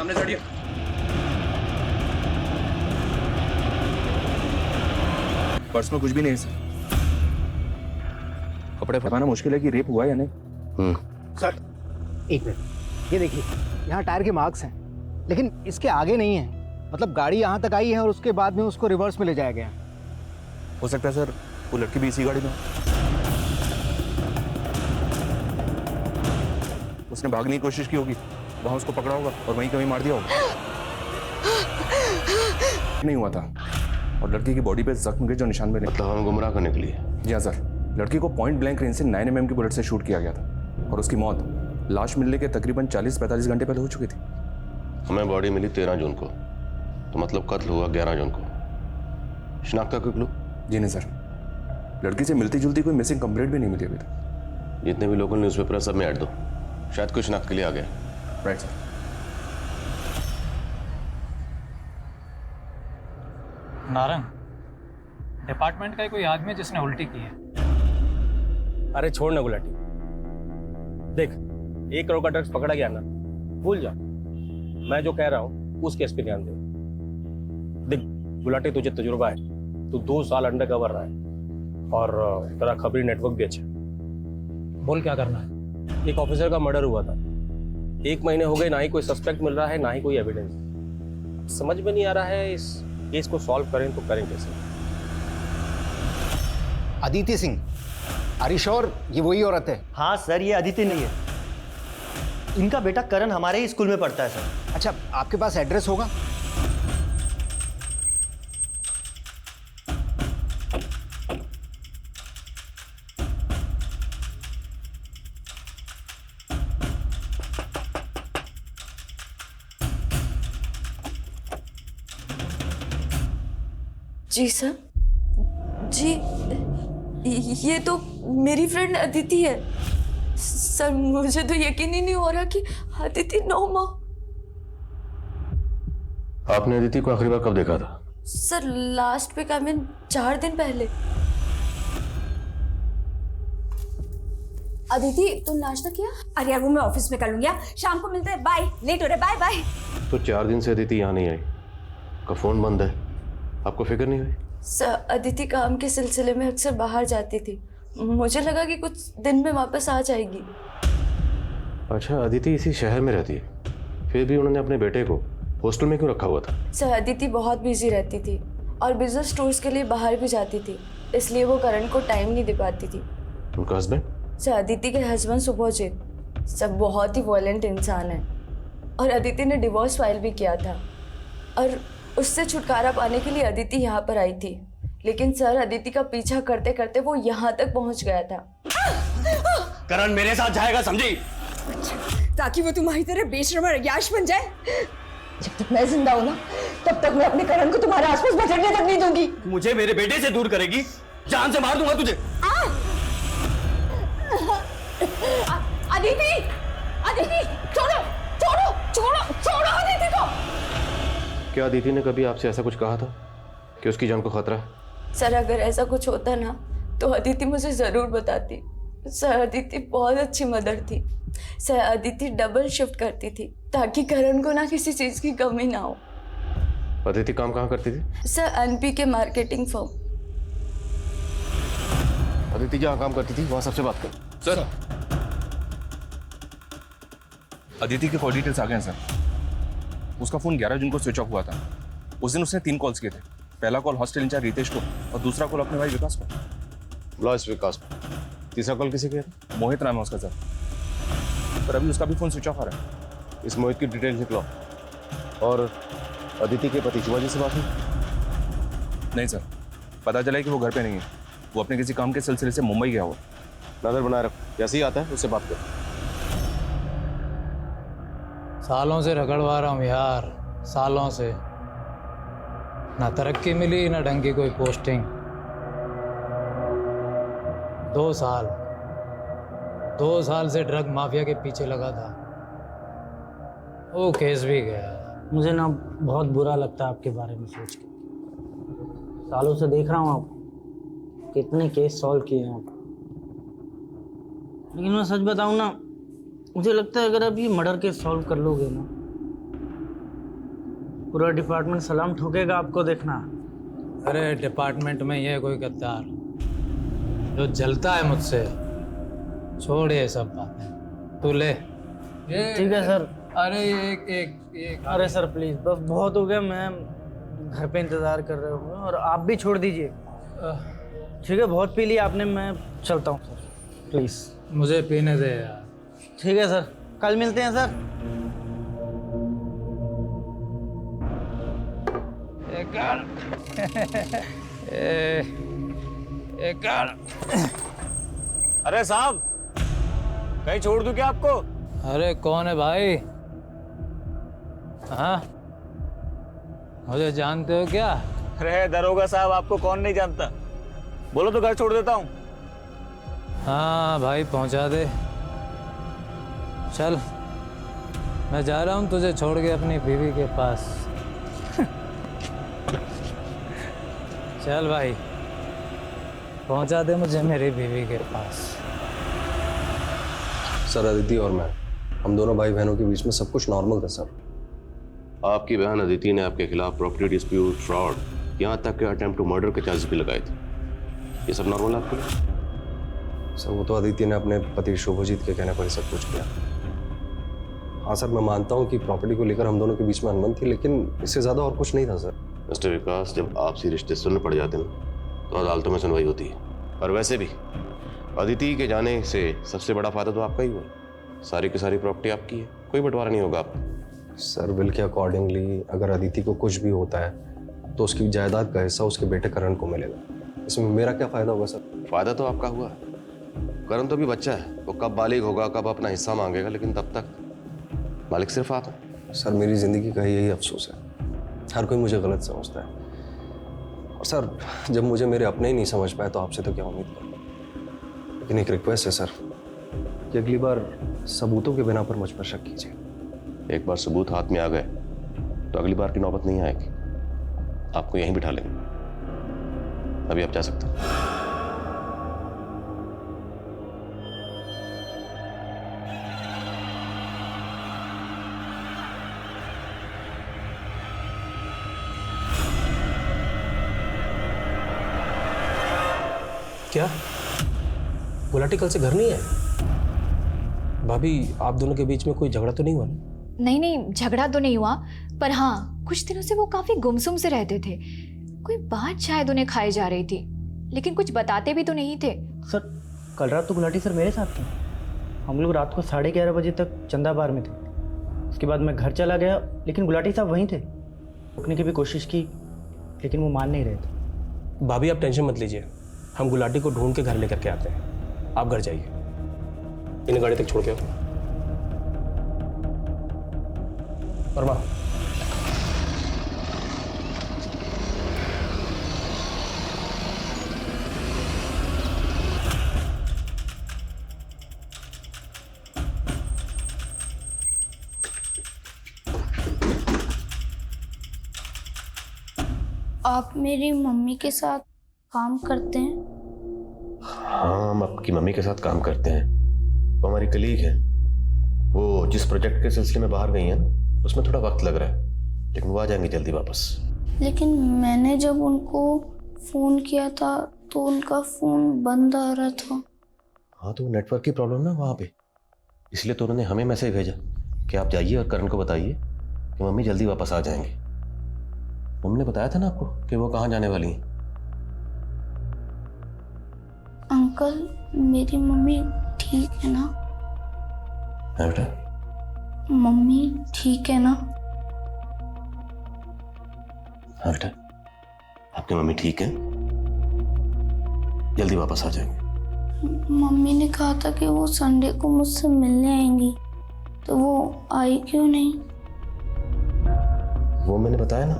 सामने से हटिए। पर्स में कुछ भी नहीं है सर। कपड़े बताना मुश्किल है कि रेप हुआ या नहीं। सर एक मिनट, ये देखिए यहाँ टायर के मार्क्स हैं, लेकिन इसके आगे नहीं है। मतलब गाड़ी यहाँ तक आई है और उसके बाद में उसको रिवर्स में ले जाया गया। हो सकता है सर वो लड़की भी इसी गाड़ी में हो। उसने भागने की कोशिश की होगी, वहां उसको पकड़ा होगा और वहीं कहीं मार दिया होगा। नहीं हुआ था और लड़की की बॉडी पे जख्म के जो निशान बने। मतलब हमें गुमराह करने के लिए? जी हाँ सर, लड़की को पॉइंट ब्लैंक रेंज से 9 mm की बुलेट से शूट किया गया था और उसकी मौत लाश मिलने के तकरीबन 40-45 घंटे पहले हो चुकी थी। हमें बॉडी मिली 13 जून को, तो मतलब कत्ल हुआ 11 जून को। शिनाख्त का कोई क्लू? जी नहीं सर, लड़की से मिलती जुलती कोई मिसिंग कंप्लेंट भी नहीं मिली अभी तक। जितने भी लोकल न्यूज़पेपर है सब में ऐड दो, शायद कोई शिनाख्त के लिए आ गया। Right sir. नारंग, डिपार्टमेंट का ही कोई आदमी जिसने उल्टी की है। अरे छोड़ ना गुलाटी, देख 1 करोड़ का ड्रग्स पकड़ा गया ना, भूल जा। मैं जो कह रहा हूँ उस केस पे ध्यान दे। देख गुलाटी, तुझे तजुर्बा है, तू 2 साल अंडर कवर रहा है और तेरा खबरी नेटवर्क भी अच्छा है। बोल क्या करना है? एक ऑफिसर का मर्डर हुआ था, 1 महीने हो गए, ना ही कोई सस्पेक्ट मिल रहा है ना ही कोई एविडेंस। समझ में नहीं आ रहा है इस केस को सॉल्व करें तो करें कैसे? Aditi Singh, are you sure ये वही औरत है? हाँ सर, ये अदिति नहीं है, इनका बेटा करण हमारे ही स्कूल में पढ़ता है सर। अच्छा, आपके पास एड्रेस होगा? जी सर, जी ये तो मेरी फ्रेंड अदिति है सर। मुझे तो यकीन ही नहीं हो रहा कि अदिति नौमा। आपने अदिति को आखिरी बार कब देखा था? Sir last week, I mean 4 दिन पहले। अदिति तुम नाश्ता किया? अरे यार वो मैं ऑफिस में कर लूंगी, शाम को मिलते हैं, बाय। लेट हो रहा है, बाय बाय। तो 4 दिन से अदिति यहाँ नहीं आई, का फोन बंद है, आपको फिक्र नहीं हुई? सर अदिति काम के सिलसिले में अक्सर बाहर जाती थी, मुझे लगा कि कुछ दिन में वापस आ जाएगी। अच्छा, अदिति इसी शहर में रहती है, फिर भी उन्होंने अपने बेटे को हॉस्टल में क्यों रखा हुआ था? सर अदिति बहुत बिजी रहती थी और बिजनेस टूर्स के लिए बाहर भी जाती थी, इसलिए वो करण को टाइम नहीं दे पाती थी। उनका हस्बैंड? सर अदिति के हस्बैंड सुभोजीत सब बहुत ही वॉयलेंट इंसान है और अदिति ने डिवोर्स फाइल भी किया था और उससे छुटकारा पाने के लिए अदिति यहाँ पर आई थी, लेकिन सर अदिति का पीछा करते करते वो यहाँ तक पहुँच गया था। करण मेरे साथ जाएगा, समझी? ताकि वो तुम्हारी तरह बेशर्म और अय्याश बन जाए। जब तक मैं जिंदा हूँ ना, तब तक मैं अपने करण को तुम्हारे आसपास भटकने तक नहीं दूंगी। मुझे मेरे बेटे से दूर करेगी, जान से मार दूंगा तुझे। अदिति, अदिति छोड़ो छोड़ो छोड़ो छोड़ो अदिति को। क्या अदिति ने कभी आपसे ऐसा कुछ कहा था कि उसकी जान को खतरा है? सर अगर ऐसा कुछ होता ना तो अदिति मुझे जरूर बताती। सर अदिति बहुत अच्छी मदर थी। सर अदिति डबल शिफ्ट करती थी ताकि करण को ना किसी चीज की कमी ना हो। अदिति काम कहाँ करती थी? सर एनपी के मार्केटिंग फर्म। अदिति जहाँ काम करती थी वहाँ सबसे बात कर। सर अदिति के कॉल डिटेल्स आ गए हैं सर। उसका फोन 11 जून को स्विच ऑफ हुआ था। उस दिन उसने 3 कॉल्स किए थे। पहला कॉल हॉस्टल इंचार्ज रितेश को और दूसरा कॉल अपने भाई विकास को। लॉस विकास को। तीसरा कॉल किसे किया था? मोहित नाम है उसका सर, पर अभी उसका भी फोन स्विच ऑफ आ रहा है। इस मोहित की डिटेल लिख लो। और अदिति के पति शिवाजी से बात हुई? नहीं सर, पता चला कि वो घर पे नहीं है, वो अपने किसी काम के सिलसिले से मुंबई गया हुआ। नजर बनाए रखो, जैसे ही आता है उससे बात करो। सालों से रगड़वा रहा हूँ यार, सालों से। ना तरक्की मिली ना ढंग की कोई पोस्टिंग। 2 साल से ड्रग माफिया के पीछे लगा था। वो केस भी गया। मुझे ना बहुत बुरा लगता है आपके बारे में सोच के। सालों से देख रहा हूँ आप कितने केस सॉल्व किए हैं आप, लेकिन मैं सच बताऊँ ना, मुझे लगता है अगर आप ये मर्डर केस सॉल्व कर लोगे ना पूरा डिपार्टमेंट सलाम ठोकेगा आपको, देखना। अरे डिपार्टमेंट में ये कोई गद्दार जो जलता है मुझसे, छोड़ ये सब बातें, तू ले। ठीक है सर। अरे एक अरे सर प्लीज़, बस बहुत हो गया, मैं घर पे इंतज़ार कर रहे हूँ और आप भी छोड़ दीजिए। ठीक है, बहुत पी लिया आपने, मैं चलता हूँ सर, प्लीज़। मुझे पीने दे यार। ठीक है सर, कल मिलते हैं सर। अरे साहब, कहीं छोड़ दूं क्या आपको? अरे कौन है भाई? हाँ, मुझे जानते हो क्या? अरे दरोगा साहब, आपको कौन नहीं जानता? बोलो तो घर छोड़ देता हूँ। हाँ भाई, पहुंचा दे। चल, मैं जा रहा हूँ तुझे छोड़ के अपनी बीवी के पास। चल भाई, पहुंचा दे मुझे मेरी बीवी के पास। सर, अदिति और मैं, हम दोनों भाई बहनों के बीच में सब कुछ नॉर्मल था सर। आपकी बहन अदिति ने आपके खिलाफ प्रॉपर्टी डिस्प्यूट, फ्रॉड, यहाँ तक कि अटेम्प्ट टू मर्डर के चार्जेस भी लगाए थे। ये सब नॉर्मल है आपके लिए? सर, वो तो अदिति ने अपने पति शुभजीत के कहने पर ही सब कुछ किया। हाँ सर, मैं मानता हूँ कि प्रॉपर्टी को लेकर हम दोनों के बीच में अनबन थी, लेकिन इससे ज़्यादा और कुछ नहीं था सर। मिस्टर विकास, जब आपसी रिश्ते सुनने पड़ जाते ना तो अदालतों में सुनवाई होती है। और वैसे भी अदिति के जाने से सबसे बड़ा फायदा तो आपका ही हुआ। सारी की सारी प्रॉपर्टी आपकी है, कोई बंटवारा नहीं होगा आपको। सर, बिल के अकॉर्डिंगली अगर अदिति को कुछ भी होता है तो उसकी जायदाद का हिस्सा उसके बेटे करण को मिलेगा। इसमें मेरा क्या फ़ायदा होगा सर? फायदा तो आपका हुआ। करण तो भी बच्चा है, वो कब बालिग होगा, कब अपना हिस्सा मांगेगा, लेकिन तब तक मालिक सिर्फ आप हैं। सर, मेरी ज़िंदगी का यही अफसोस है, हर कोई मुझे गलत समझता है। और सर, जब मुझे मेरे अपने ही नहीं समझ पाए तो आपसे तो क्या उम्मीद करूँ। लेकिन एक रिक्वेस्ट है सर कि अगली बार सबूतों के बिना पर मुझ पर शक कीजिए। एक बार सबूत हाथ में आ गए तो अगली बार की नौबत नहीं आएगी। आपको यहीं बिठा लेंगे। अभी आप जा सकते हैं। क्या गुलाटी कल से घर नहीं है? भाभी, आप दोनों के बीच में कोई झगड़ा तो नहीं हुआ ना? नहीं नहीं, झगड़ा तो नहीं हुआ, पर हाँ कुछ दिनों से वो काफी गुमसुम से रहते थे। कोई बात शायद उन्हें खाई जा रही थी, लेकिन कुछ बताते भी तो नहीं थे। सर, कल रात तो गुलाटी सर मेरे साथ थे। हम लोग रात को 11:30 बजे तक चंदा बार में थे। उसके बाद मैं घर चला गया, लेकिन गुलाटी साहब वहीं थे। रुकने की भी कोशिश की, लेकिन वो मान नहीं रहे थे। भाभी, आप टेंशन मत लीजिए, हम गुलाटी को ढूंढ के घर लेकर के आते हैं। आप घर जाइए, इन्हें गाड़ी तक छोड़ के आओ। वर्मा, आप मेरी मम्मी के साथ काम करते हैं? हाँ, हम आपकी मम्मी के साथ काम करते हैं। वो हमारी कलीग है। वो जिस प्रोजेक्ट के सिलसिले में बाहर गई हैं ना, उसमें थोड़ा वक्त लग रहा है, लेकिन वो आ जाएंगी जल्दी वापस। लेकिन मैंने जब उनको फ़ोन किया था तो उनका फ़ोन बंद आ रहा था। हाँ, तो नेटवर्क की प्रॉब्लम ना वहाँ पे, इसलिए तो उन्होंने हमें मैसेज भेजा कि आप जाइए और करण को बताइए कि मम्मी जल्दी वापस आ जाएंगे। मम्मी ने बताया था ना आपको कि वो कहाँ जाने वाली हैं। अंकल, मेरी मम्मी ठीक है ना? है बेटा? मम्मी ठीक है ना? हाँ बेटा, आपकी मम्मी ठीक है, जल्दी वापस आ जाएंगे। मम्मी ने कहा था कि वो संडे को मुझसे मिलने आएंगी, तो वो आई क्यों नहीं? वो मैंने बताया ना,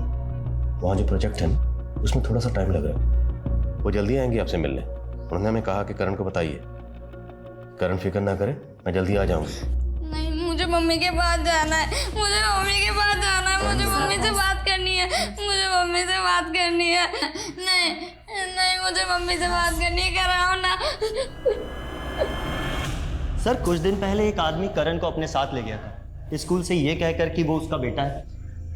वहाँ जो प्रोजेक्ट है ना, उसमें थोड़ा सा टाइम लग रहा है। वो जल्दी आएंगी आपसे मिलने। उन्होंने हमें कहा कि करण को बताइए। करण फिक्र ना करे, मैं जल्दी आ जाऊंगी। नहीं, मुझे मम्मी के पास जाना है, मुझे मम्मी के पास जाना है, मुझे मम्मी से बात करनी है, मुझे मम्मी से बात करनी है। नहीं नहीं, मुझे मम्मी से बात करनी है, कराओ ना। सर, कुछ दिन पहले एक आदमी करण को अपने साथ ले गया था, स्कूल से ये कहकर कि वो उसका बेटा है।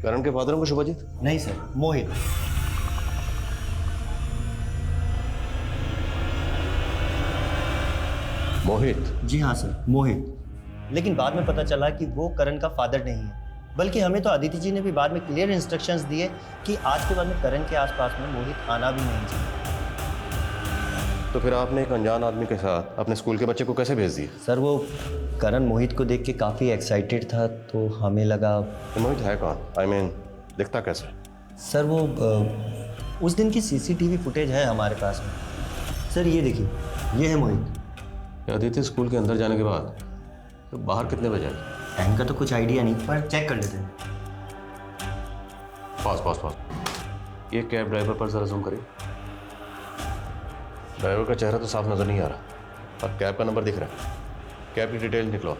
करण के फादर को शुभजीत? नहीं सर, मोहित। मोहित? जी हाँ सर, मोहित। लेकिन बाद में पता चला कि वो करण का फादर नहीं है, बल्कि हमें तो अदिति जी ने भी बाद में क्लियर इंस्ट्रक्शंस दिए कि आज के बाद में करण के आसपास में मोहित आना भी नहीं चाहिए। तो फिर आपने एक अनजान आदमी के साथ अपने स्कूल के बच्चे को कैसे भेज दिया? सर वो करण मोहित को देख के काफ़ी एक्साइटेड था, तो हमें लगा। मोहित है कौन? I mean, दिखता कैसे? सर वो उस दिन की सीसीटीवी फुटेज है हमारे पास में। सर ये देखिए, ये है मोहित। अदिति स्कूल के अंदर जाने के बाद तो बाहर कितने बजे आई? टाइम का तो कुछ आइडिया नहीं, पर चेक कर लेते हैं। पास ये कैब ड्राइवर पर जरा जूम करिए। ड्राइवर का चेहरा तो साफ नजर नहीं आ रहा, पर कैब का नंबर दिख रहा है। कैब की डिटेल निकलो।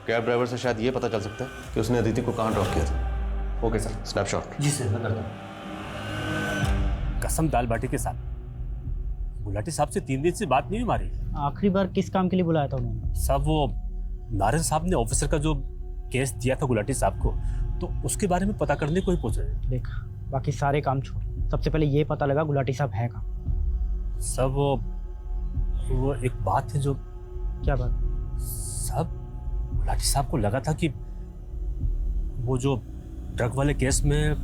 कैब ड्राइवर से शायद ये पता चल सकता है कि उसने अदिति को कहाँ ड्रॉप किया था। Okay sir, snapshot. जी सर, मैं करता हूँ। कसम दाल बाटी के साथ गुलाटी साहब से 3 दिन से बात नहीं हुई हमारी। आखिरी बार किस काम के लिए बुलाया था उन्होंने? साहब वो नारायण साहब ने ऑफिसर का जो केस दिया था गुलाटी साहब को, तो उसके बारे में पता करने को ही पूछ रहे हैं। देख, बाकी सारे काम छोड़, सबसे पहले ये पता लगा गुलाटी साहब है कहाँ। सब वो एक बात है जो। क्या बात? सब गुलाटी साहब को लगा था कि वो जो ड्रग वाले केस में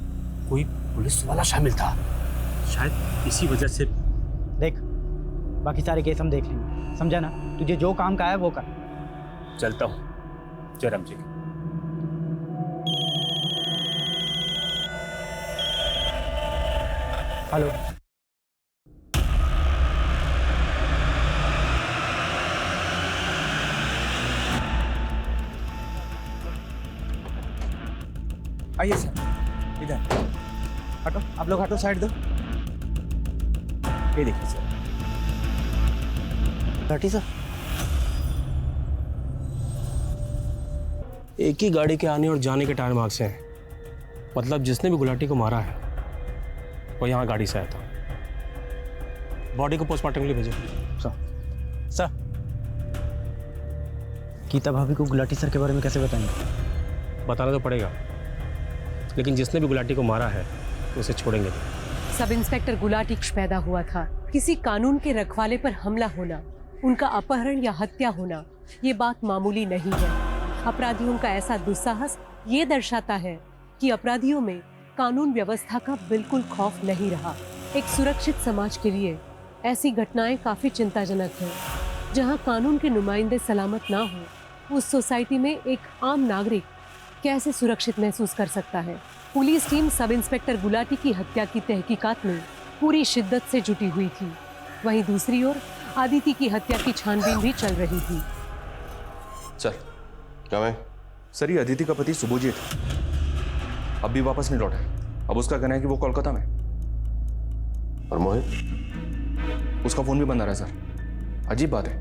कोई पुलिस वाला शामिल था, शायद इसी वजह से। देख, बाकी सारे केस हम देख लेंगे, समझा ना? तुझे जो काम का है वो कर। चलता हूँ। जयराम जी। हेलो। आइए सर, इधर हटो, आप लोग हटो, साइड दो। ये देखिए सर। गुलाटी सर, एक ही गाड़ी के आने और जाने के टायर मार्क्स हैं। मतलब जिसने भी गुलाटी को मारा है वो यहाँ गाड़ी से आया था। बॉडी को पोस्टमार्टम के लिए भेजो। सर, गीता भाभी को गुलाटी सर के बारे में कैसे बताएंगे? बताना तो पड़ेगा, लेकिन जिसने भी गुलाटी को मारा है उसे छोड़ेंगे नहीं। सब इंस्पेक्टर गुलाटी पैदा हुआ था। किसी कानून के रखवाले पर हमला होना, उनका अपहरण या हत्या होना, ये बात मामूली नहीं है। अपराधियों का ऐसा दुस्साहस ये दर्शाता है कि अपराधियों में कानून व्यवस्था का बिल्कुल खौफ नहीं रहा। एक सुरक्षित समाज के लिए ऐसी घटनाएं काफी चिंताजनक हैं। जहां कानून के नुमाइंदे सलामत ना हो, उस सोसाइटी में एक आम नागरिक कैसे सुरक्षित महसूस कर सकता है? Police team sub inspector Gulati की हत्या की तहकीकात में पूरी शिद्दत से जुटी हुई थी। वहीं दूसरी ओर अदिति की हत्या की छानबीन भी चल रही थी। सर, क्या मैं? सर, ये अदिति का पति शुभजीत अब भी वापस नहीं लौटा है। अब उसका कहना है कि वो कोलकाता में। और मोहित? उसका फोन भी बंद आ रहा है सर। अजीब बात है,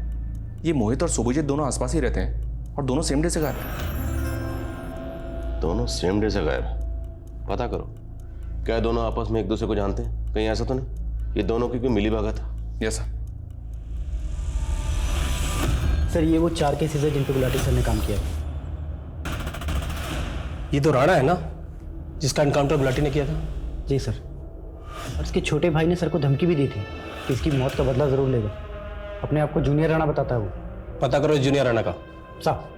ये मोहित और शुभजीत दोनों आसपास ही रहते हैं और दोनों सेम डे से गायब हैं। दोनों सेम डे से गायब? पता करो, क्या दोनों आपस में एक दूसरे को जानते हैं? कहीं ऐसा तो नहीं ये दोनों की कोई मिली भगत है? Yes sir. सर, ये वो 4 केसेस है जिन पे गुलाटी सर ने काम किया। ये तो राणा है ना, जिसका एनकाउंटर गुलाटी ने किया था? जी सर। और इसके छोटे भाई ने सर को धमकी भी दी थी कि इसकी मौत का बदला जरूर लेगा। अपने आप को जूनियर राणा बताता है वो। पता करो जूनियर राणा का। साहब,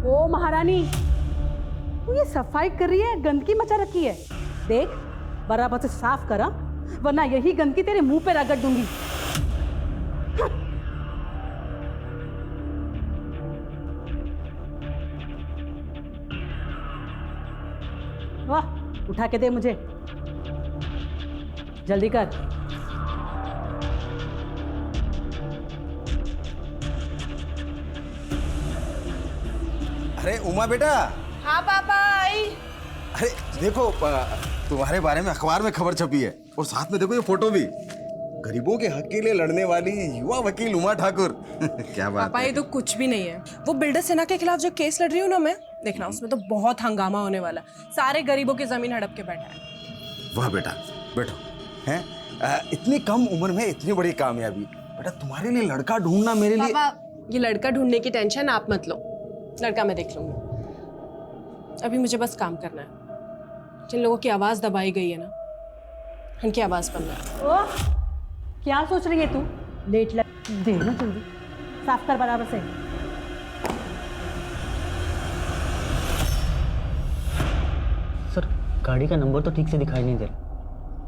ओ महारानी, तू ये सफाई कर रही है, गंदगी मचा रखी है। देख, बराबर से साफ करा, वरना यही गंदगी तेरे मुंह पे रगड़ दूंगी। वाह, उठा के दे मुझे, जल्दी कर। अरे उमा बेटा। हाँ पापा आई। अरे देखो तुम्हारे बारे में अखबार में खबर छपी है और साथ में देखो ये फोटो भी। गरीबों के हक के लिए लड़ने वाली युवा वकील उमा ठाकुर। क्या बात पापा है। ये तो कुछ भी नहीं है। वो बिल्डर सेना के खिलाफ जो केस लड़ रही हूँ ना मैं, देखना उसमें तो बहुत हंगामा होने वाला है। सारे गरीबों की जमीन हड़प के बैठा है। वाह बेटा, बैठो। हैं इतनी कम उम्र में इतनी बड़ी कामयाबी। बेटा तुम्हारे लिए लड़का ढूंढना मेरे लिए। पापा ये लड़का ढूंढने की टेंशन आप मत लो, लड़का मैं देख लूंगी। अभी मुझे बस काम करना है। जिन लोगों की आवाज दबाई गई है ना, उनकी आवाज बनना है। ओ क्या सोच रही है तू? लेट लग दे ना जल्दी, साफ कर बराबर से। सर गाड़ी का नंबर तो ठीक से दिखाई नहीं दे रहा,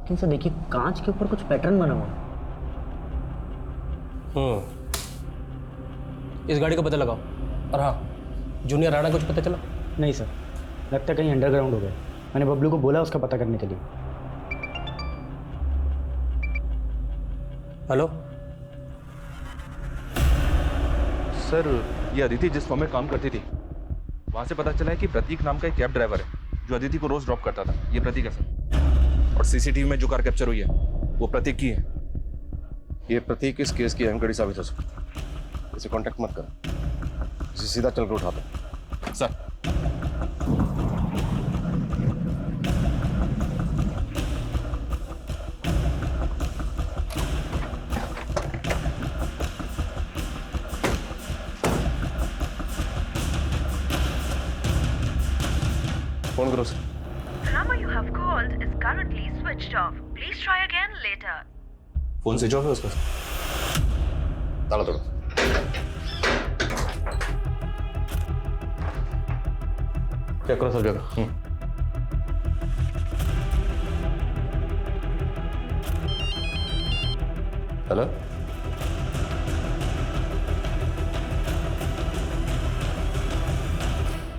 लेकिन सर देखिए कांच के ऊपर कुछ पैटर्न बना हुआ। इस गाड़ी का पता लगाओ। और हाँ, जूनियर राणा कुछ पता चला? नहीं सर, लगता है कहीं अंडरग्राउंड हो गया। मैंने बबलू को बोला उसका पता करने के लिए। हेलो सर, ये अदिति जिस फॉर्म में काम करती थी वहां से पता चला है कि प्रतीक नाम का एक कैब ड्राइवर है जो अदिति को रोज ड्रॉप करता था। ये प्रतीक है सर। और सीसीटीवी में जो कार कैप्चर हुई है वो प्रतीक की है। ये प्रतीक इस केस की अहम कड़ी साबित हो सकता है। इसे कांटेक्ट मत कर, इसे सीधा चल कर उठाता। सर फोन करो sir. number you have called is currently switched off. Please try again later. Phone switch off है उसका। ताला तोड़ो। चेक करो सब जगह। हेलो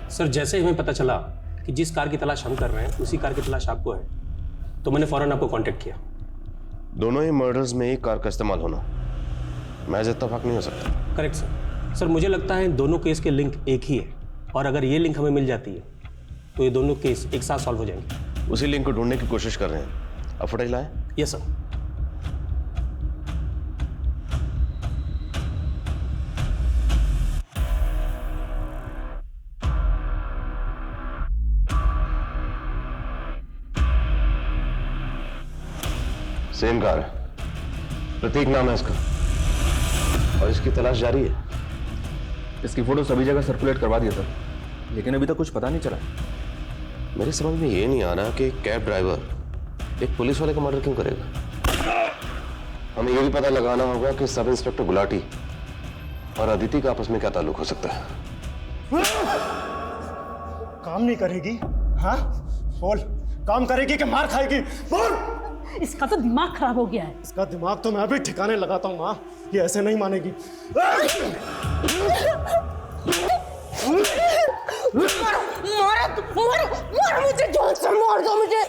सर, जैसे ही हमें पता चला कि जिस कार की तलाश हम कर रहे हैं उसी कार की तलाश आपको है, तो मैंने फौरन आपको कांटेक्ट किया। दोनों ही मर्डर्स में एक कार का इस्तेमाल होना महज इत्तेफाक नहीं हो सकता। Correct sir. सर मुझे लगता है दोनों केस के लिंक एक ही है, और अगर ये लिंक हमें मिल जाती है तो ये दोनों केस एक साथ सॉल्व हो जाएंगे। उसी लिंक को ढूंढने की कोशिश कर रहे हैं। अब फुटेज लाएं? Yes sir. सेम कार है, प्रतीक नाम है इसका, और इसकी तलाश जारी है। इसकी फोटो सभी जगह सर्कुलेट करवा दिया सर, लेकिन अभी तक कुछ पता नहीं चला। मेरे समझ में ये नहीं आ रहा कि कैब ड्राइवर एक पुलिस वाले का मर्डर क्यों करेगा। हमें ये भी पता लगाना होगा कि सब इंस्पेक्टर गुलाटी और अदिति का आपस में क्या ताल्लुक हो सकता है। काम नहीं करेगी? हाँ बोल, काम करेगी कि मार खाएगी? बोल। इसका तो दिमाग खराब हो गया है। इसका दिमाग तो मैं अभी ठिकाने लगाता हूँ माँ, ये ऐसे नहीं मानेगी। मारो मुझे, जोर से मार दो मुझे।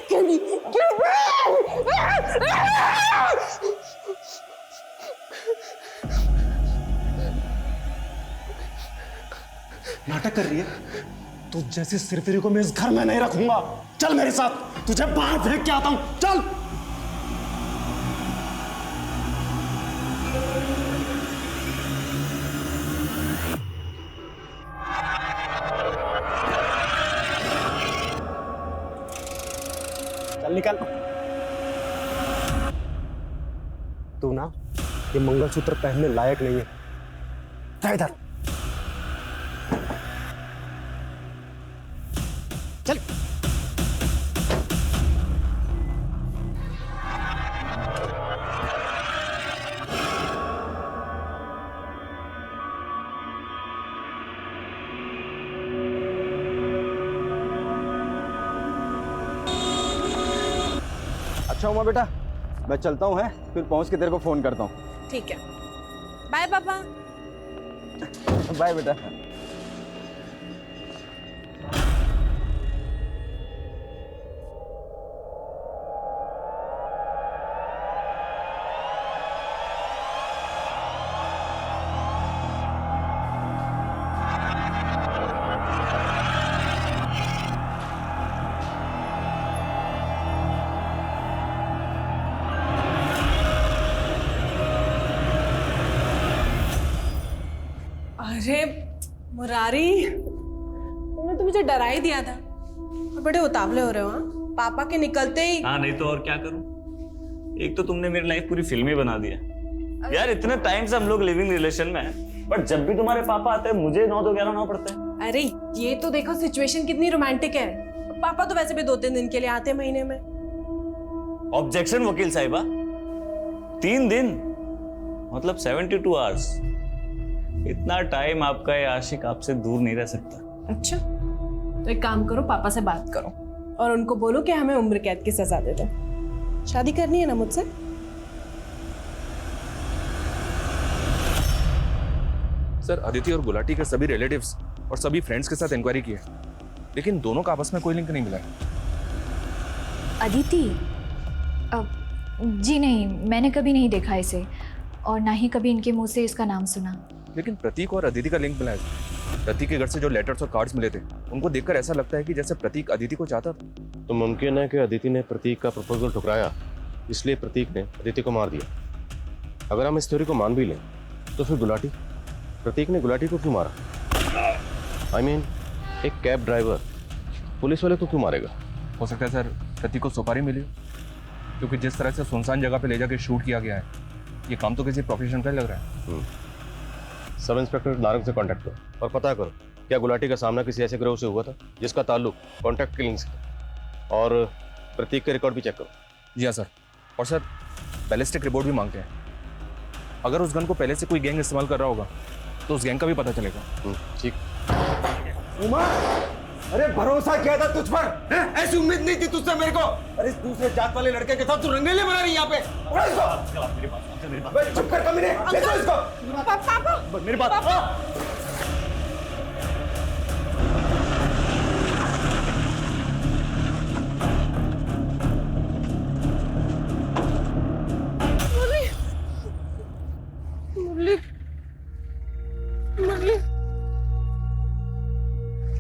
नाटक कर रही है? तू जैसी सिरफिरी को मैं इस घर में नहीं रखूंगा। चल मेरे साथ, तुझे बाहर फेंक के आता हूं। चल। चल निकल। तू ना ये मंगलसूत्र पहनने लायक नहीं है। जा इधर। चल। अच्छा उमा बेटा, मैं चलता हूँ, है फिर पहुंच के तेरे को फोन करता हूँ। ठीक है, बाय पापा। बाय बेटा। अरे मुरारी, तुमने तो मुझे डरा ही दिया था। और बड़े उतावले हो रहे हो। हाँ, पापा के निकलते ही। हाँ, नहीं तो और क्या करूं। एक तो तुमने मेरी लाइफ पूरी फिल्मी बना दिया यार। इतने टाइम से हम लोग लिविंग रिलेशन में हैं, बट जब भी तुम्हारे पापा आते हैं मुझे 9 तो 11 पड़ते हैं। अरे ये तो देखो सिचुएशन कितनी रोमांटिक है। पापा तो वैसे भी 2-3 दिन के लिए आते हैं महीने में। ऑब्जेक्शन वकील साहिबा, 3 दिन मतलब 72 आवर्स। इतना टाइम आपका ये आशिक आपसे दूर नहीं रह सकता। अच्छा, तो एक काम करो, पापा से बात करो और उनको बोलो कि हमें उम्र कैद की सजा दे दो। शादी करनी है ना मुझसे? सर, अदिति और गुलाटी के सभी रिलेटिव्स और सभी फ्रेंड्स के साथ इंक्वायरी की है, लेकिन दोनों का आपस में कोई लिंक नहीं मिला है। अदिति? जी नहीं, मैंने कभी नहीं देखा इसे और ना ही कभी इनके मुंह से इसका नाम सुना। लेकिन प्रतीक और अदिति का लिंक मिला है। प्रतीक के घर से जो लेटर्स और कार्ड्स मिले थे, उनको देखकर ऐसा लगता है कि जैसे प्रतीक अदिति को चाहता था। तो मुमकिन है कि अदिति ने प्रतीक का प्रपोजल ठुकराया, इसलिए प्रतीक ने अदिति को मार दिया। अगर हम इस थ्योरी को मान भी लें तो फिर गुलाटी, प्रतीक ने गुलाटी को क्यों मारा? I mean, एक कैब ड्राइवर पुलिस वाले को क्यों मारेगा? हो सकता है सर प्रतीक को सुपारी मिली, क्योंकि जिस तरह से सुनसान जगह पे ले जाके शूट किया गया है, ये काम तो किसी प्रोफेशन का ही लग रहा है। सब इंस्पेक्टर नारंग से कांटेक्ट करो और पता करो क्या गुलाटी का सामना किसी ऐसे गिरोह से हुआ था जिसका ताल्लुक कॉन्ट्रैक्ट किलिंग से था, और प्रतीक के रिकॉर्ड भी चेक करो। जी हाँ सर। और सर, बैलिस्टिक रिपोर्ट भी मांगते हैं। अगर उस गन को पहले से कोई गैंग इस्तेमाल कर रहा होगा तो उस गैंग का भी पता चलेगा। ठीक। उमा, अरे भरोसा किया था तुझ पर, हैं? ऐसी उम्मीद नहीं थी तुझसे मेरे को। अरे दूसरे जात वाले लड़के के साथ तू रंगेले बना रही यहाँ पे। उड़ा इसको। चुप कर कमीने, ले जाओ इसको। पापा, मेरी बात।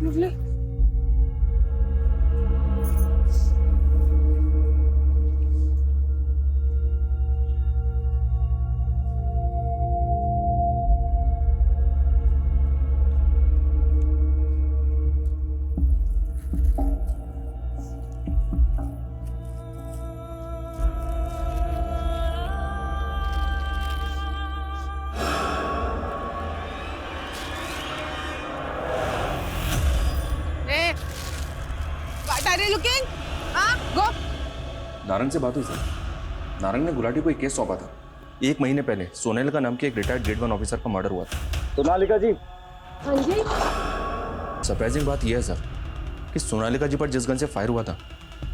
मुरली, नारंग से बात हुई सर। नारंग ने गुलाटी को एक केस सौंपा था। 1 महीने पहले सोनेलिका नाम के एक रिटायर्ड ग्रेड 1 ऑफिसर का मर्डर हुआ था। सोनालिका जी। हाँ जी। सरप्राइजिंग बात यह है सर कि सोनालिका जी पर जिस गन से फायर हुआ था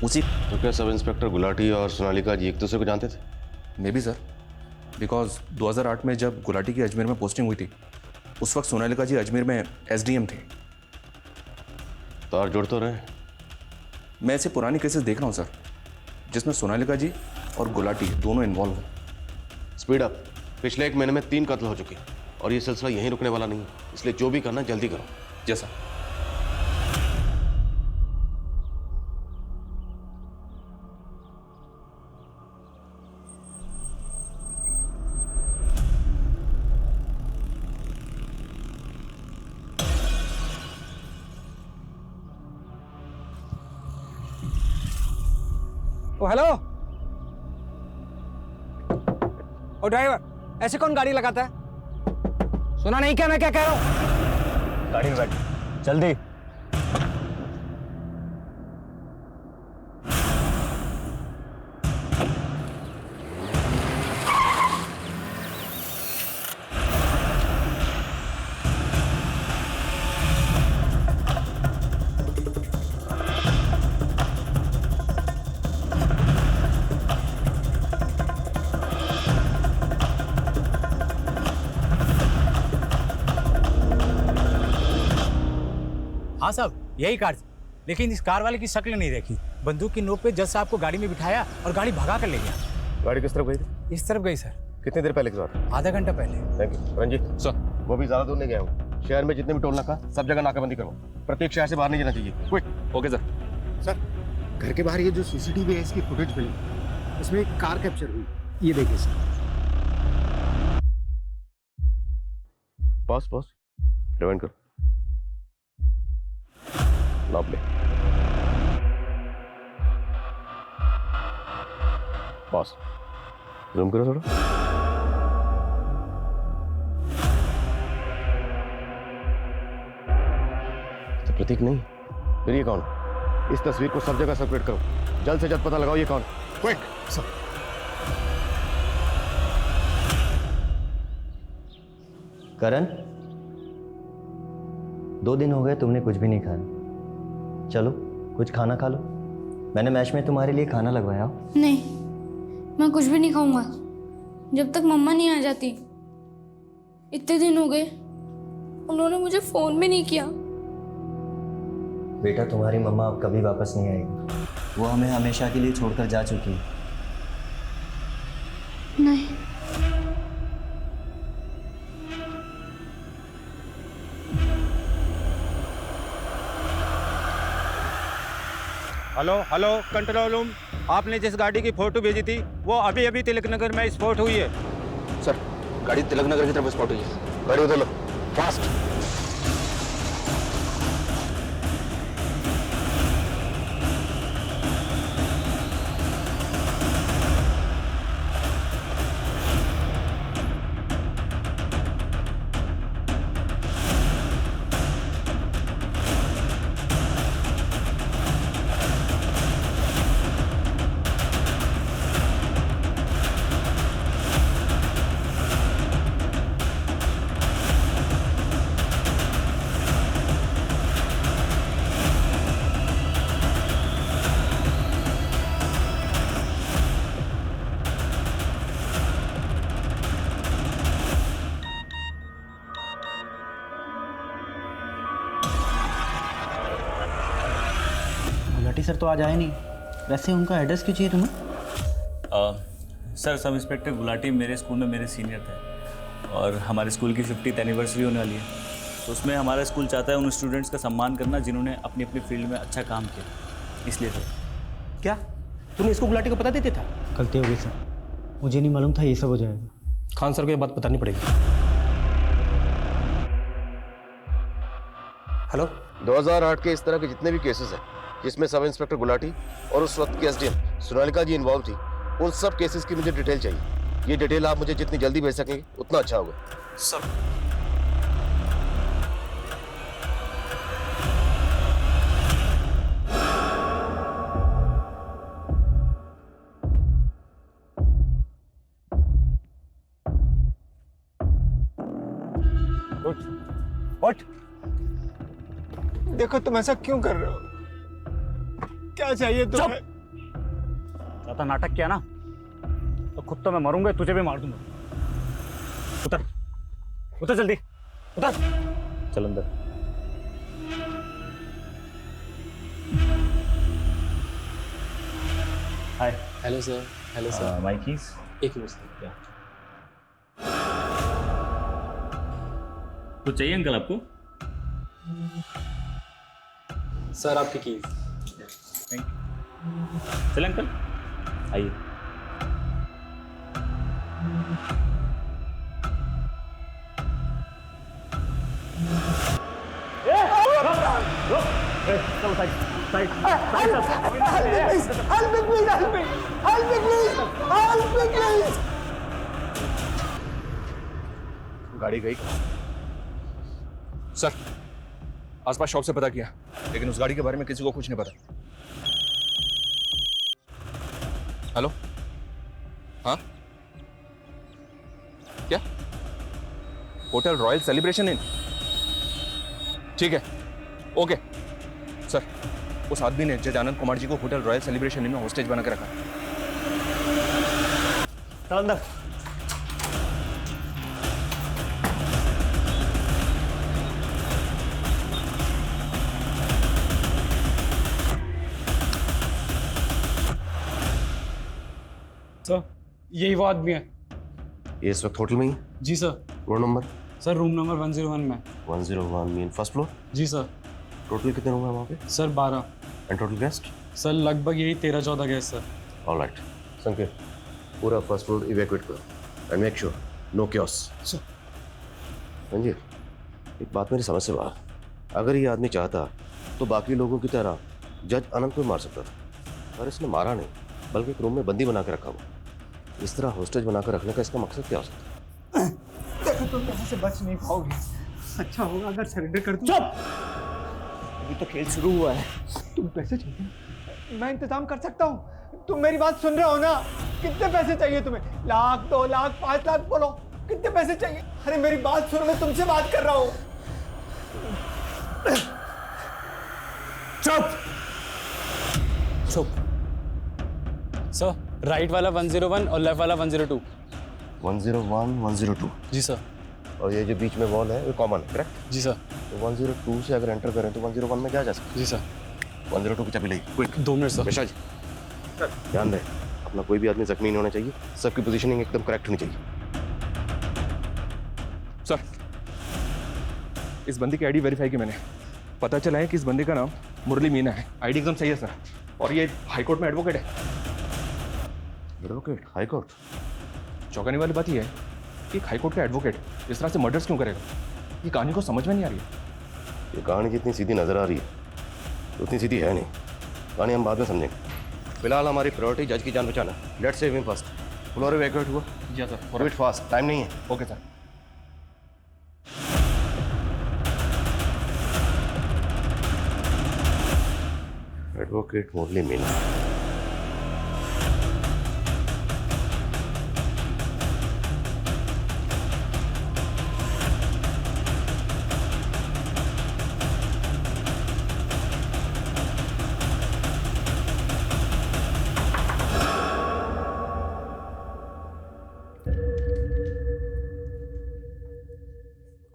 उसी। तो क्या सब इंस्पेक्टर गुलाटी और सोनालिका जी एक दूसरे को जानते थे? मे बी सर, बिकॉज 2008 में जब गुलाटी की अजमेर में पोस्टिंग हुई थी उस वक्त सोनालिका जी अजमेर में SDM थे। तार जोड़ तो रहे। मैं ऐसे पुरानी केसेस देख रहा हूँ सर जिसमें सोनालिका जी और गुलाटी दोनों इन्वॉल्व हो। Speed up. पिछले 1 महीने में 3 कत्ल हो चुके और ये सिलसिला यहीं रुकने वाला नहीं है, इसलिए जो भी करना जल्दी करो। जैसा। ओ हेलो, ओ ड्राइवर, ऐसे कौन गाड़ी लगाता है? सुना नहीं क्या मैं क्या कह रहा हूँ? गाड़ी में बैठ जल्दी। हाँ साहब, यही कार थी, लेकिन इस कार वाले की शक्ल नहीं देखी। बंदूक की नोक पे जज साहब को गाड़ी में बिठाया और गाड़ी भगा कर ले गया। गाड़ी किस तरफ गई थी? इस तरफ गई सर। कितनी देर पहले की बात? आधा घंटा पहले। Thank you. रंजीत सर, वो भी ज्यादा दूर नहीं गया हूँ। शहर में जितने भी टोल नाका सब जगह नाकाबंदी करो। प्रत्येक शहर से बाहर नहीं जाना चाहिए। क्विक। Okay sir. सर, घर के बाहर ये जो CCTV है इसकी फुटेज मिली, इसमें एक कार कैप्चर हुई, ये देखिए सर। बॉस रिवाइंड करो, नाप ले, पॉज, जूम करो थोड़ा। तो प्रतीक नहीं, फिर ये कौन? इस तस्वीर को सब जगह सर्कुलेट करो, जल्द से जल्द पता लगाओ ये कौन। Quick sir. करण, 2 दिन हो गए तुमने कुछ भी नहीं खाया। चलो कुछ खाना खा लो, मैंने मैच में तुम्हारे लिए खाना लगवाया हो। नहीं, मैं कुछ भी नहीं खाऊंगा जब तक मम्मा नहीं आ जाती। इतने दिन हो गए, उन्होंने मुझे फोन भी नहीं किया। बेटा तुम्हारी मम्मा अब कभी वापस नहीं आएगी, वो हमें हमेशा के लिए छोड़कर जा चुकी है। नहीं, हेलो हेलो, कंट्रोल रूम। आपने जिस गाड़ी की फोटो भेजी थी वो अभी अभी तिलक नगर में स्पॉट हुई है। सर, गाड़ी तिलक नगर की तरफ स्पॉट हुई है। गाड़ी उधर लो, फास्ट। गुलाटी सर तो आज आए नहीं, वैसे उनका एड्रेस क्यों चाहिए तुम्हें? सर, सब इंस्पेक्टर गुलाटी मेरे स्कूल में मेरे सीनियर थे और हमारे स्कूल की 50th एनिवर्सरी होने वाली है, तो उसमें हमारा स्कूल चाहता है उन स्टूडेंट्स का सम्मान करना जिन्होंने अपनी अपनी फील्ड में अच्छा काम किया, इसलिए सर। क्या तूने इसको गुलाटी को पता देते था? गलती हो गई सर, मुझे नहीं मालूम था ये सब हो जाएगा। खान सर को ये बात बतानी पड़ेगी। हेलो, 2008 के इस तरह के जितने भी केसेस हैं जिसमें सब इंस्पेक्टर गुलाटी और उस वक्त की एसडीएम सोनालिका जी इन्वॉल्व थी, उन सब केसेस की मुझे डिटेल चाहिए। ये डिटेल आप मुझे जितनी जल्दी भेज सकेंगे उतना अच्छा होगा। सर, उठ। देखो तुम ऐसा क्यों कर रहे हो? क्या चाहिए तुम्हें? ज्यादा नाटक किया ना तो खुद तो मैं मरूंगा, तुझे भी मार दूंगा। उतर, उतर जल्दी, उतर। चल अंदर। Hi. Hello sir. Hello sir. My keys. एक मिनट सर। क्या कुछ चाहिए अंकल आपको? सर आपकी कीज। Thank you. चल अंकल, आइए। गाड़ी गई सर। आसपास शॉप से पता किया, लेकिन उस गाड़ी के बारे में किसी को कुछ नहीं पता। हेलो, हाँ क्या? Hotel royal celebration in? ठीक है, ओके सर। उस आदमी ने जज आनंद कुमार जी को होटल रॉयल सेलिब्रेशन इन में होस्टेज बना के रखा। चल अंदर। सर, यही वो आदमी है। ये इस वक्त होटल में ही? जी sir. Room number? Sir room number 101 में। 101 मीन फर्स्ट फ्लोर? जी सर। टोटल कितने रूम है वहाँ पे? Sir 12। And total guest? Sir लगभग यही 13-14 गेस्ट सर। ऑलराइट, संकेत पूरा फर्स्ट फ्लोर इवैक्यूएट करो and make sure no chaos. Sir. Sanjeev एक बात मेरी समझ से बाहर, अगर ये आदमी चाहता तो बाकी लोगों की तरह जज अनंत को मार सकता था, पर इसने मारा नहीं, बल्कि एक रूम में बंदी बना के रखा हुआ। इस तरह होस्टेज बनाकर रखने का इसका मकसद क्या हो सकता है? देखो तुम यहाँ से बच नहीं पाओगे। अच्छा होगा अगर सरेंडर कर दूं। चुप! अभी तो खेल शुरू हुआ है। तुम्हें पैसे चाहिए? मैं इंतजाम कर सकता हूँ। तुम मेरी बात सुन रहे हो ना? कितने पैसे चाहिए तुम्हें? 1,00,000, 2,00,000, 5,00,000 बोलो। कितने पैसे चाहिए? अरे मेरी बात सुनो, मैं तुमसे बात कर रहा हूँ। चुप! चुप। सर, राइट वाला 101 और लेफ्ट वाला 102। 101, 102। जी सर। और ये जो बीच में वॉल है वो कॉमन है, करेक्ट? जी सर। तो 102 से अगर एंटर करें तो 101 में क्या जा सकता है? जी सर। 102 की चाबी ले, क्विक। 2 minute sir. बेशा जी, ध्यान रहे अपना कोई भी आदमी जख्मी नहीं होना चाहिए, सबकी पोजीशनिंग एकदम करेक्ट होनी चाहिए। सर, इस बंदी की आईडी वेरीफाई की मैंने, पता चला है कि इस बंदी का नाम मुरली मीना है। आईडी एकदम सही है सर, और ये हाईकोर्ट में एडवोकेट है। एडवोकेट? हाईकोर्ट? चौंकाने वाली बात यह है कि हाईकोर्ट का एडवोकेट इस तरह से मर्डर्स क्यों करेगा? ये कहानी को समझ में नहीं आ रही है। ये कहानी जितनी सीधी नजर आ रही है उतनी सीधी है नहीं। कहानी हम बाद में समझेंगे। फिलहाल हमारी प्रायोरिटी जज की जान बचाना। Let's save him first. Floor evacuate हुआ? जी सर। फॉरवर्ड फास्ट, टाइम नहीं है। Okay sir. एडवोकेट मुरली मीना।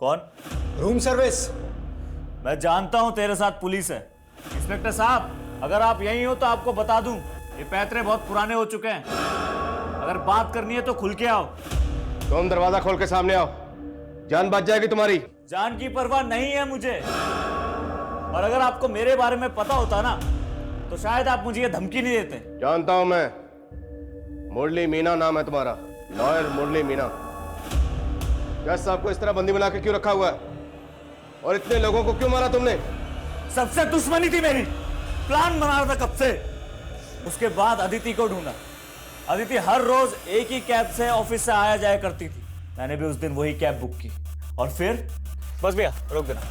कौन? Room service. मैं जानता हूं तेरे साथ पुलिस है। इंस्पेक्टर साहब, अगर आप यहीं हो तो आपको बता दूं, ये पैतरे बहुत पुराने हो चुके हैं। अगर बात करनी है तो खुल के आओ। तुम दरवाजा खोल के सामने आओ, जान बच जाएगी तुम्हारी। जान की परवाह नहीं है मुझे, और अगर आपको मेरे बारे में पता होता ना तो शायद आप मुझे ये धमकी नहीं देते। जानता हूं मैं, मुरली मीना नाम है तुम्हारा, लॉयर मुरली मीना। जज साहब को इस तरह बंदी बना के क्यों रखा हुआ है, और इतने लोगों को क्यों मारा तुमने? सबसे दुश्मनी थी मेरी, प्लान बना रहा था कब से। उसके बाद अदिति को ढूंढा। अदिति हर रोज एक ही कैब से ऑफिस से आया जाया करती थी। मैंने भी उस दिन वही कैब बुक की, और फिर बस भैया रोक देना।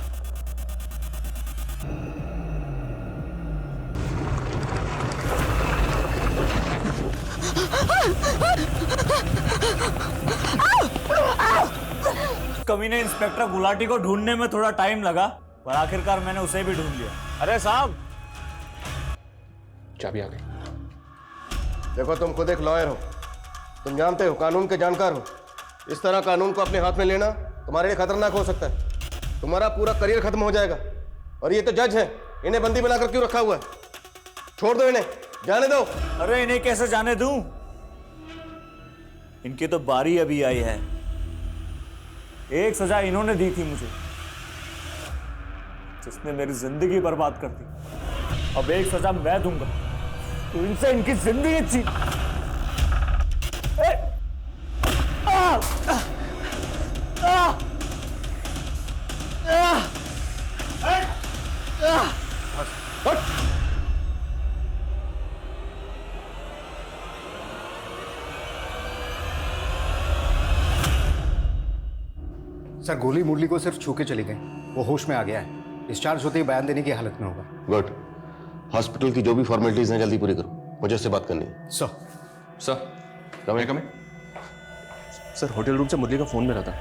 कमीने इंस्पेक्टर गुलाटी को ढूंढने में थोड़ा टाइम लगा, पर आखिरकार मैंने उसे भी ढूंढ लिया। अरे साहब, चाबी आ गई। देखो तुम खुद एक लॉयर हो, तुम जानते हो, कानून के जानकार हो। इस तरह कानून को अपने हाथ में लेना तुम्हारे लिए खतरनाक हो सकता है। तुम्हारा पूरा करियर खत्म हो जाएगा। और ये तो जज है, इन्हें बंदी बनाकर क्यों रखा हुआ है? छोड़ दो इन्हें, जाने दो। अरे इन्हें कैसे जाने दूं? इनकी तो बारी अभी आई है। एक सजा इन्होंने दी थी मुझे, जिसने मेरी जिंदगी बर्बाद कर दी। अब एक सजा मैं दूंगा तो इनसे इनकी जिंदगी छीन। सर, गोली मुरली को सिर्फ छू के चली गई, वो होश में आ गया है। डिस्चार्ज होते ही बयान देने की हालत में होगा। गुड। हॉस्पिटल की जो भी फॉर्मेलिटीज हैं जल्दी पूरी करो, मुझे उससे बात करनी है। सर कम सर, होटल रूम से मुरली का फोन मिला था।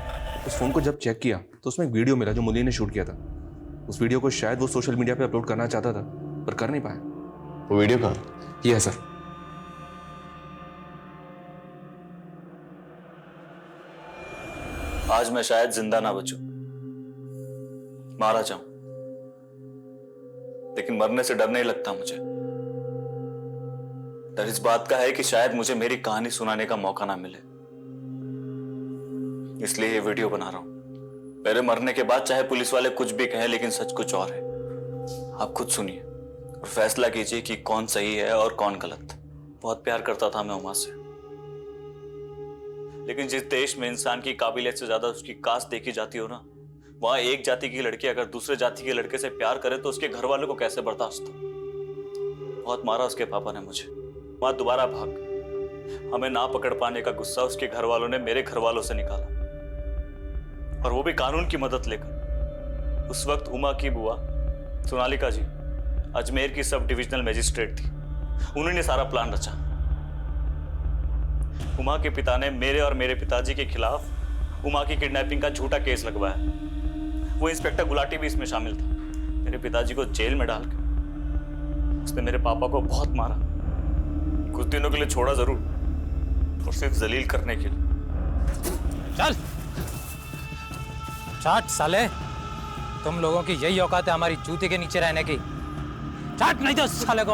उस फोन को जब चेक किया तो उसमें एक वीडियो मिला जो मुरली ने शूट किया था। उस वीडियो को शायद वो सोशल मीडिया पे अपलोड करना चाहता था, पर कर नहीं पाया। वो वीडियो कहाँ? ये है सर। आज मैं शायद जिंदा ना बचूं, मारा जाऊं, लेकिन मरने से डर नहीं लगता मुझे। डर इस बात का है कि शायद मुझे मेरी कहानी सुनाने का मौका ना मिले, इसलिए ये वीडियो बना रहा हूं। मेरे मरने के बाद चाहे पुलिस वाले कुछ भी कहें, लेकिन सच कुछ और है। आप खुद सुनिए और फैसला कीजिए कि कौन सही है और कौन गलत। बहुत प्यार करता था मैं उमा से, लेकिन जिस देश में इंसान की काबिलियत से ज्यादा उसकी कास्ट देखी जाती हो ना, वहां एक जाति की लड़की अगर दूसरे जाति के लड़के से प्यार करे तो उसके घर वालों को कैसे बर्दाश्त हो। बहुत मारा उसके पापा ने मुझे। वहां दोबारा भाग हमें ना पकड़ पाने का गुस्सा उसके घर वालों ने मेरे घर वालों से निकाला, और वो भी कानून की मदद लेकर। उस वक्त उमा की बुआ सोनालिका जी अजमेर की सब डिविजनल मजिस्ट्रेट थी। उन्होंने सारा प्लान रचा। उमा के पिता ने मेरे और मेरे पिताजी के खिलाफ उमा की किडनैपिंग का झूठा केस लगवाया। वो इंस्पेक्टर गुलाटी भी इसमें शामिल था। मेरे पिताजी को जेल में डालकर उसने मेरे पापा को बहुत मारा। कुछ दिनों के लिए छोड़ा जरूर, और सिर्फ जलील करने के लिए। चल चाट साले, तुम लोगों की यही औकात है हमारी जूते के नीचे रहने की। चाट नहीं तो साले को।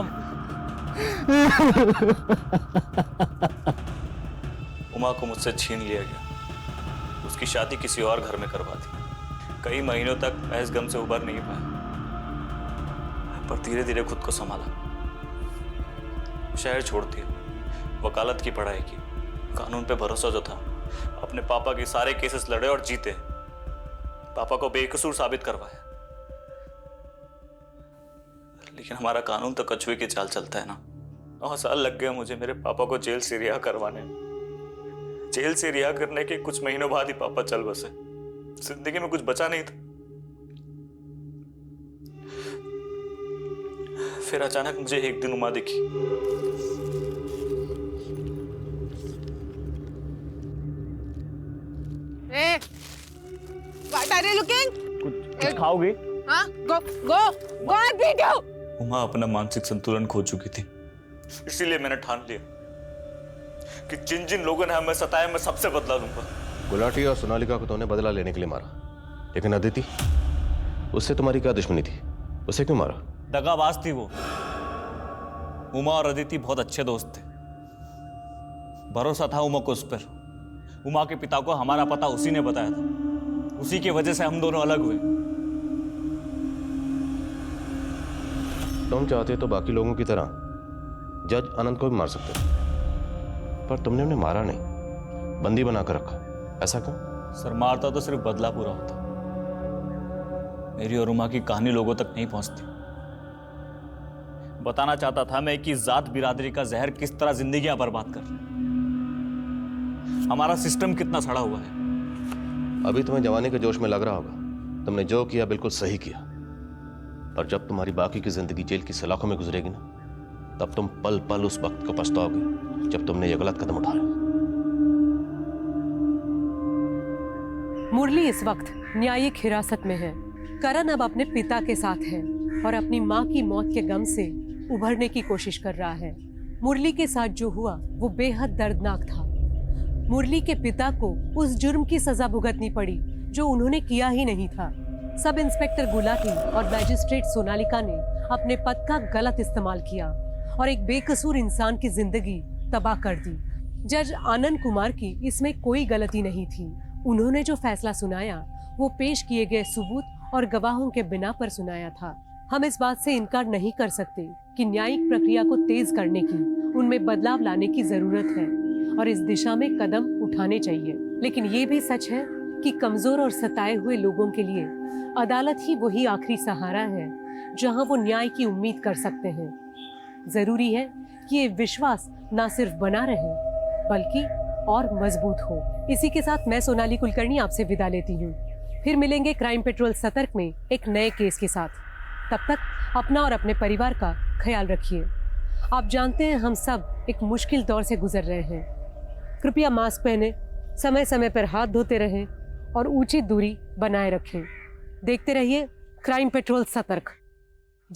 उमा को मुझसे छीन लिया गया। उसकी शादी किसी और घर में करवा दी। कई महीनों तक मैं इस गम से उबर नहीं पाया, पर धीरे धीरे खुद को संभाला। शहर छोड़ दिया, वकालत की पढ़ाई की, कानून पे भरोसा जो था। अपने पापा के सारे केसेस लड़े और जीते। पापा को बेकसूर साबित करवाया। लेकिन हमारा कानून तो कछुए की चाल चलता है ना। 9 साल लग गए मुझे मेरे पापा को जेल से रिहा करवाने में। जेल से रिहा करने के कुछ महीनों बाद ही पापा चल बसे। जिंदगी में कुछ बचा नहीं था। फिर अचानक मुझे एक दिन उमा दिखी। What are you looking? कुछ खाओगे? हाँ, go and beat you. Uma अपना मानसिक संतुलन खो चुकी थी। इसीलिए मैंने ठान लिया कि जिन जिन लोगों ने हमें सताया मैं सबसे बदला लूंगा। गुलाटी और सोनालिका को तुमने बदला लेने के लिए मारा, लेकिन अदिति, उससे तुम्हारी क्या दुश्मनी थी? उसे क्यों मारा? दगाबाज थी वो। उमा और अदिति बहुत अच्छे दोस्त थे। भरोसा था उमा को उस पर। उमा के पिता को हमारा पता उसी ने बताया था। उसी की वजह से हम दोनों अलग हुए। तुम चाहते तो बाकी लोगों की तरह जज अनंत को भी मार सकते, पर तुमने उन्हें मारा नहीं, बंदी बनाकर रखा। ऐसा क्यों? सर, मारता तो सिर्फ बदला पूरा होता। मेरी और उमा की कहानी लोगों तक नहीं पहुंचती। बताना चाहता था मैं कि जात बिरादरी का जहर किस तरह जिंदगियां बर्बाद कर रहा है। हमारा सिस्टम कितना सड़ा हुआ है। अभी तुम्हें जवानी के जोश में लग रहा होगा तुमने जो किया बिल्कुल सही किया, पर जब तुम्हारी बाकी की जिंदगी जेल की सलाखों में गुजरेगी ना, तब तुम पल पल उस वक्त को पछताओगे जब तुमने ये गलत कदम उठाया। मुरली इस वक्त न्यायिक हिरासत में है। करण अब अपने पिता के साथ है और अपनी माँ की मौत के गम से उभरने की कोशिश कर रहा है। मुरली के साथ जो हुआ वो बेहद दर्दनाक था। मुरली के पिता को उस जुर्म की सजा भुगतनी पड़ी जो उन्होंने किया ही नहीं था। सब इंस्पेक्टर गुलाटी और मैजिस्ट्रेट सोनालिका ने अपने पद का गलत इस्तेमाल किया और एक बेकसूर इंसान की जिंदगी तबाह कर दी। जज आनंद कुमार की इसमें कोई गलती नहीं थी। उन्होंने जो फैसला सुनाया वो पेश किए गए सबूत और गवाहों के बिना पर सुनाया था। हम इस बात से इनकार नहीं कर सकते कि न्यायिक प्रक्रिया को तेज करने की, उनमें बदलाव लाने की जरूरत है और इस दिशा में कदम उठाने चाहिए। लेकिन ये भी सच है कि कमजोर और सताए हुए लोगों के लिए अदालत ही वही आखिरी सहारा है जहां वो न्याय की उम्मीद कर सकते हैं। जरूरी है कि ये विश्वास ना सिर्फ बना रहे बल्कि और मजबूत हो। इसी के साथ मैं सोनाली कुलकर्णी आपसे विदा लेती हूँ। फिर मिलेंगे क्राइम पेट्रोल सतर्क में एक नए केस के साथ। तब तक अपना और अपने परिवार का ख्याल रखिए। आप जानते हैं हम सब एक मुश्किल दौर से गुजर रहे हैं। कृपया मास्क पहने, समय समय पर हाथ धोते रहें और उचित दूरी बनाए रखें। देखते रहिए क्राइम पेट्रोल सतर्क।